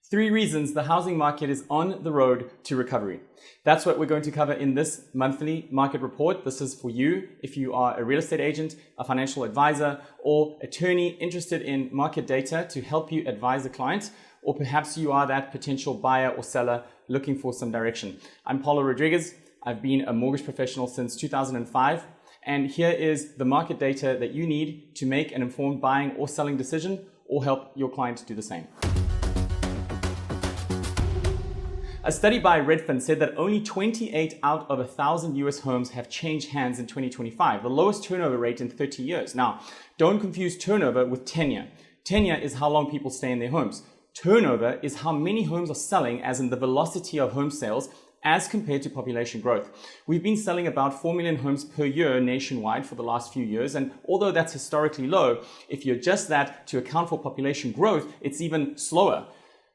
3 reasons the housing market is on the road to recovery. That's what we're going to cover in this monthly market report. This is for you if you are a real estate agent, a financial advisor, or attorney interested in market data to help you advise a client, or perhaps you are that potential buyer or seller looking for some direction. I'm Paulo Rodriguez. I've been a mortgage professional since 2005, and here is the market data that you need to make an informed buying or selling decision, or help your client do the same. A study by Redfin said that only 28 out of 1,000 US homes have changed hands in 2025, the lowest turnover rate in 30 years. Now, don't confuse turnover with tenure. Tenure is how long people stay in their homes. Turnover is how many homes are selling, as in the velocity of home sales, as compared to population growth. We've been selling about 4 million homes per year nationwide for the last few years, and although that's historically low, if you adjust that to account for population growth, it's even slower.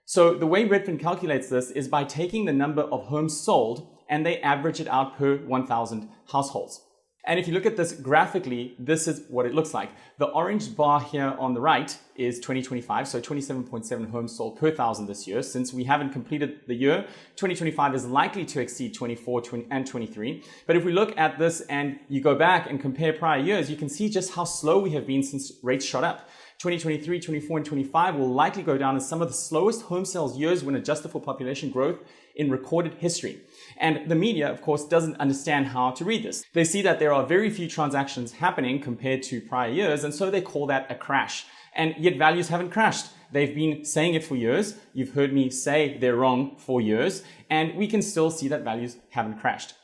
So the way Redfin calculates this is by taking the number of homes sold and they average it out per 1,000 households. And if you look at this graphically, this is what it looks like. The orange bar here on the right is 2025, so 27.7 homes sold per 1,000 this year. Since we haven't completed the year, 2025 is likely to exceed 24 and 23. But if we look at this and you go back and compare prior years, you can see just how slow we have been since rates shot up. 2023, 24, and 25 will likely go down as some of the slowest home sales years when adjusted for population growth in recorded history. And the media, of course, doesn't understand how to read this. They see that there are very few transactions happening compared to prior years, and so they call that a crash. And yet values haven't crashed. They've been saying it for years. You've heard me say they're wrong for years, and we can still see that values haven't crashed.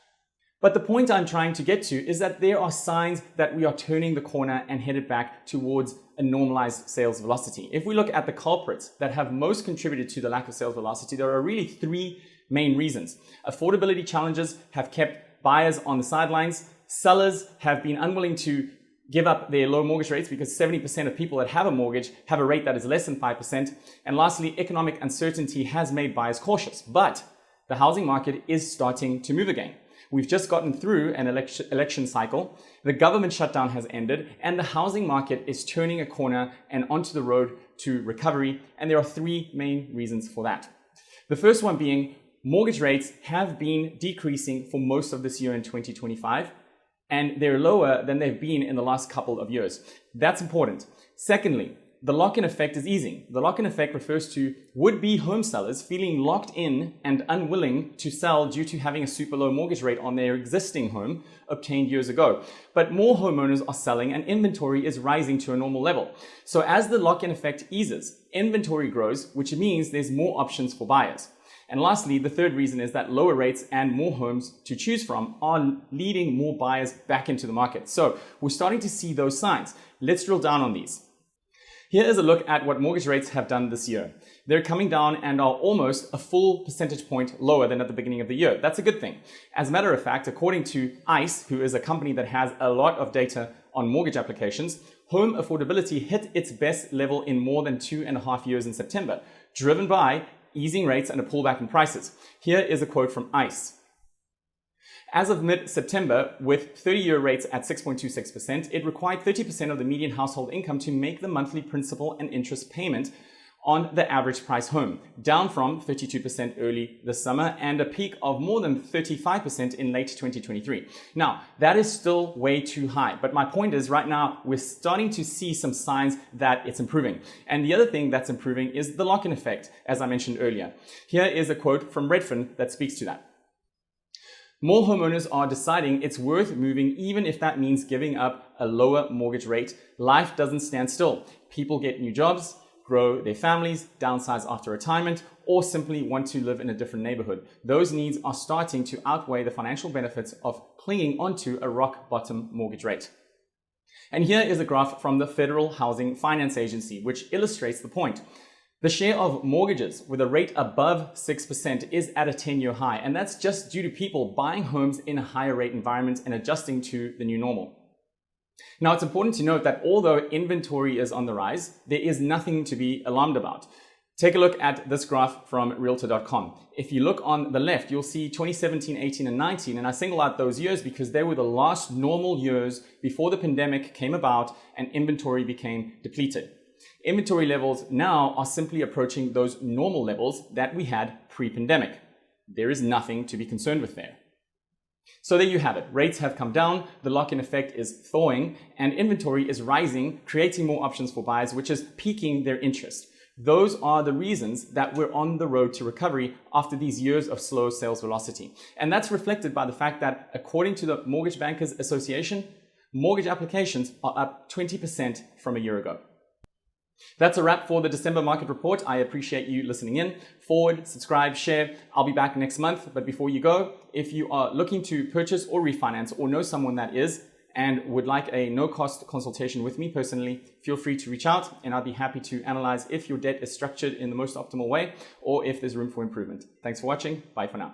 But the point I'm trying to get to is that there are signs that we are turning the corner and headed back towards a normalized sales velocity. If we look at the culprits that have most contributed to the lack of sales velocity, there are really 3 main reasons. Affordability challenges have kept buyers on the sidelines. Sellers have been unwilling to give up their low mortgage rates because 70% of people that have a mortgage have a rate that is less than 5%. And lastly, economic uncertainty has made buyers cautious. But the housing market is starting to move again. We've just gotten through an election cycle, the government shutdown has ended, and the housing market is turning a corner and onto the road to recovery, and there are 3 main reasons for that. The first one being mortgage rates have been decreasing for most of this year in 2025, and they're lower than they've been in the last couple of years. That's important. Secondly, the lock-in effect is easing. The lock-in effect refers to would-be home sellers feeling locked in and unwilling to sell due to having a super low mortgage rate on their existing home obtained years ago. But more homeowners are selling and inventory is rising to a normal level. So as the lock-in effect eases, inventory grows, which means there's more options for buyers. And lastly, the third reason is that lower rates and more homes to choose from are leading more buyers back into the market. So we're starting to see those signs. Let's drill down on these. Here is a look at what mortgage rates have done this year. They're coming down and are almost a full percentage point lower than at the beginning of the year. That's a good thing. As a matter of fact, according to ICE, who is a company that has a lot of data on mortgage applications, home affordability hit its best level in more than 2.5 years in September, driven by easing rates and a pullback in prices. Here is a quote from ICE. As of mid-September, with 30-year rates at 6.26%, it required 30% of the median household income to make the monthly principal and interest payment on the average price home, down from 32% early this summer and a peak of more than 35% in late 2023. Now, that is still way too high, but my point is right now we're starting to see some signs that it's improving. And the other thing that's improving is the lock-in effect, as I mentioned earlier. Here is a quote from Redfin that speaks to that. More homeowners are deciding it's worth moving even if that means giving up a lower mortgage rate. Life doesn't stand still. People get new jobs, grow their families, downsize after retirement, or simply want to live in a different neighborhood. Those needs are starting to outweigh the financial benefits of clinging onto a rock bottom mortgage rate. And here is a graph from the Federal Housing Finance Agency, which illustrates the point. The share of mortgages with a rate above 6% is at a 10-year high, and that's just due to people buying homes in a higher rate environment and adjusting to the new normal. Now, it's important to note that although inventory is on the rise, there is nothing to be alarmed about. Take a look at this graph from Realtor.com. If you look on the left, you'll see 2017, 18, and 19, and I single out those years because they were the last normal years before the pandemic came about and inventory became depleted. Inventory levels now are simply approaching those normal levels that we had pre-pandemic. There is nothing to be concerned with there. So there you have it. Rates have come down, the lock-in effect is thawing, and inventory is rising, creating more options for buyers, which is piquing their interest. Those are the reasons that we're on the road to recovery after these years of slow sales velocity. And that's reflected by the fact that, according to the Mortgage Bankers Association, mortgage applications are up 20% from a year ago. That's a wrap for the December market report. I appreciate you listening in. Forward, subscribe, share. I'll be back next month. But before you go, if you are looking to purchase or refinance or know someone that is and would like a no-cost consultation with me personally, feel free to reach out and I'll be happy to analyze if your debt is structured in the most optimal way or if there's room for improvement. Thanks for watching. Bye for now.